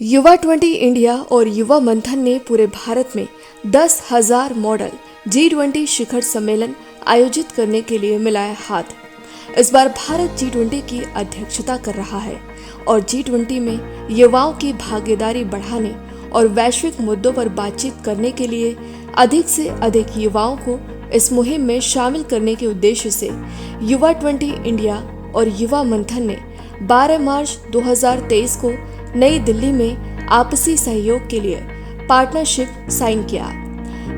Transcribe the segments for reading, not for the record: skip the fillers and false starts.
युवा 20 इंडिया और युवा मंथन ने पूरे भारत में 10,000 मॉडल G20 शिखर सम्मेलन आयोजित करने के लिए मिलाया हाथ। इस बार भारत G20 की अध्यक्षता कर रहा है और G20 में युवाओं की भागीदारी बढ़ाने और वैश्विक मुद्दों पर बातचीत करने के लिए अधिक से अधिक युवाओं को इस मुहिम में शामिल करने के उद्देश्य से युवा 20 इंडिया और युवा मंथन ने 12 मार्च 2023 को नई दिल्ली में आपसी सहयोग के लिए पार्टनरशिप साइन किया,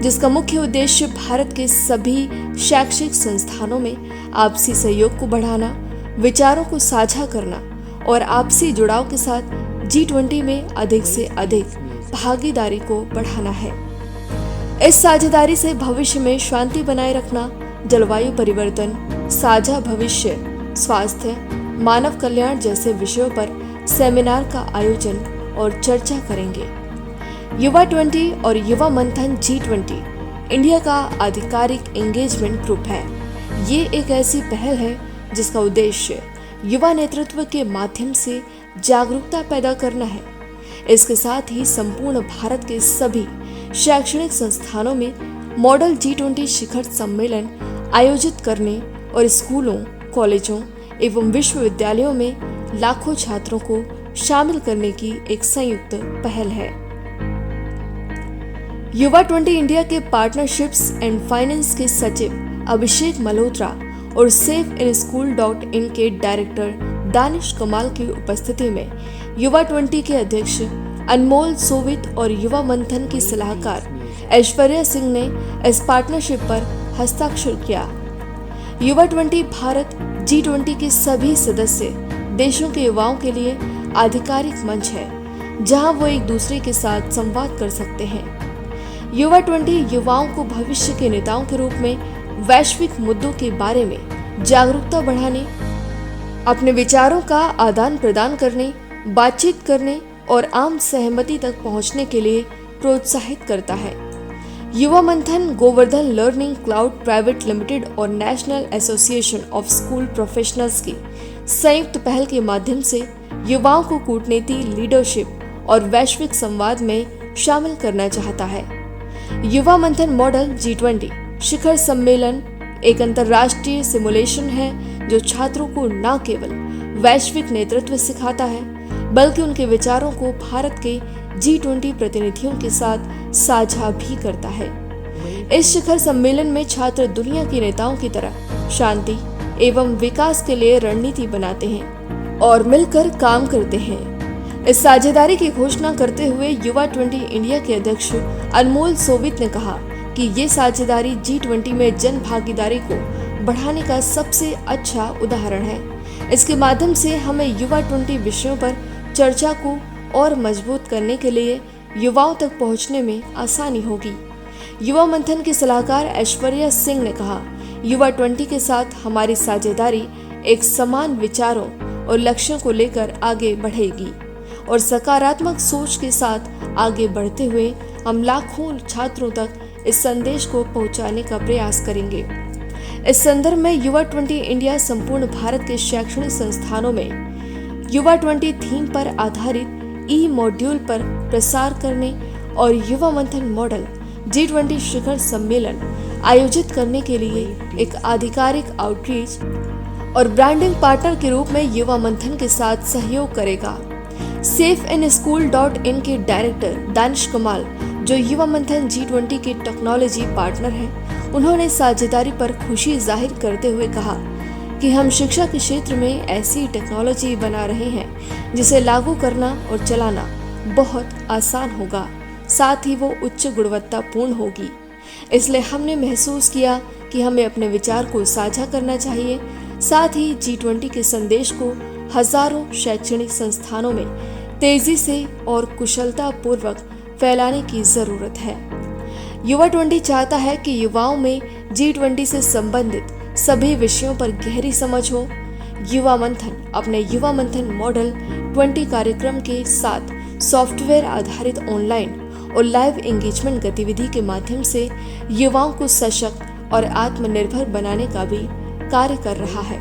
जिसका मुख्य उद्देश्य भारत के सभी शैक्षिक संस्थानों में आपसी सहयोग को बढ़ाना, विचारों को साझा करना और आपसी जुड़ाव के साथ G20 में अधिक से अधिक भागीदारी को बढ़ाना है। इस साझेदारी से भविष्य में शांति बनाए रखना, जलवायु परिवर्तन, साझा भविष्य, स्वास्थ्य, मानव कल्याण जैसे विषयों पर सेमिनार का आयोजन और चर्चा करेंगे। युवा 20 और युवा मंथन G20 इंडिया का आधिकारिक एंगेजमेंट ग्रुप है। ये एक ऐसी पहल है जिसका उद्देश्य युवा नेतृत्व के माध्यम से जागरूकता पैदा करना है। इसके साथ ही संपूर्ण भारत के सभी शैक्षणिक संस्थानों में मॉडल G20 शिखर सम्मेलन आयोजित करने और स्कूलों, कॉलेजों एवं विश्वविद्यालयों में लाखों छात्रों को शामिल करने की एक संयुक्त पहल है। युवा 20 इंडिया के पार्टनरशिप्स एंड फाइनेंस के सचिव अभिषेक मल्होत्रा और SafeinSchool.in के डायरेक्टर दानिश कमाल की उपस्थिति में युवा 20 के अध्यक्ष अनमोल सोवित और युवा मंथन की सलाहकार ऐश्वर्या सिंह ने इस पार्टनरशिप पर हस्ताक्षर किया। युवा 20 भारत G20 के सभी सदस्य देशों के युवाओं के लिए आधिकारिक मंच है, जहां वो एक दूसरे के साथ संवाद कर सकते हैं। युवा 20 युवाओं को भविष्य के नेताओं के रूप में वैश्विक मुद्दों के बारे में जागरूकता बढ़ाने, अपने विचारों का आदान प्रदान करने, बातचीत करने और आम सहमति तक पहुंचने के लिए प्रोत्साहित करता है। Yuva Manthan Govardhan learning cloud private limited और national association of school professionals की संयुक्त पहल के माध्यम से युवाओं को कूटनीति, लीडरशिप और वैश्विक संवाद में शामिल करना चाहता है। युवा मंथन मॉडल G20 शिखर सम्मेलन एक अंतर्राष्ट्रीय सिमुलेशन है जो छात्रों को न केवल वैश्विक नेतृत्व सिखाता है, बल्कि उनके विचारों को भारत के G20 प्रतिनिधियों के साथ साझा भी करता है। इस शिखर सम्मेलन में छात्र दुनिया के नेताओं की तरह शांति एवं विकास के लिए रणनीति बनाते हैं और मिलकर काम करते हैं। इस साझेदारी की घोषणा करते हुए युवा 20 इंडिया के अध्यक्ष अनमोल सोवित ने कहा कि ये साझेदारी G20 में जन भागीदारी को बढ़ाने का सबसे अच्छा उदाहरण है। इसके माध्यम से हमें युवा 20 विषयों पर चर्चा को और मजबूत करने के लिए युवाओं तक पहुंचने में आसानी होगी। युवा मंथन की सलाहकार ऐश्वर्या सिंह ने कहा, युवा 20 के साथ हमारी साझेदारी एक समान विचारों और लक्ष्यों को लेकर आगे बढ़ेगी और सकारात्मक सोच के साथ आगे बढ़ते हुए हम लाखों छात्रों तक इस संदेश को पहुंचाने का प्रयास करेंगे। इस संदर्भ में युवा 20 इंडिया संपूर्ण भारत के शैक्षणिक संस्थानों में युवा 20 थीम पर आधारित मॉड्यूल पर प्रसार करने और युवा मंथन मॉडल G20 शिखर सम्मेलन आयोजित करने के लिए एक आधिकारिक आउटरीच और ब्रांडिंग पार्टनर के रूप में युवा मंथन के साथ सहयोग करेगा। SafeinSchool.in के डायरेक्टर दानिश कमाल, जो युवा मंथन G20 के टेक्नोलॉजी पार्टनर हैं, उन्होंने साझेदारी पर खुशी जाहिर करते हुए कहा कि हम शिक्षा के क्षेत्र में ऐसी टेक्नोलॉजी बना रहे हैं जिसे लागू करना और चलाना बहुत आसान होगा, साथ ही वो उच्च गुणवत्तापूर्ण होगी। इसलिए हमने महसूस किया कि हमें अपने विचार को साझा करना चाहिए, साथ ही G20 के संदेश को हजारों शैक्षणिक संस्थानों में तेजी से और कुशलता पूर्वक फैलाने की जरूरत है। युवा 20 चाहता है कि युवाओं में G20 से संबंधित सभी विषयों पर गहरी समझ हो। युवा मंथन अपने युवा मंथन मॉडल 20 कार्यक्रम के साथ सॉफ्टवेयर आधारित ऑनलाइन और लाइव एंगेजमेंट गतिविधि के माध्यम से युवाओं को सशक्त और आत्मनिर्भर बनाने का भी कार्य कर रहा है।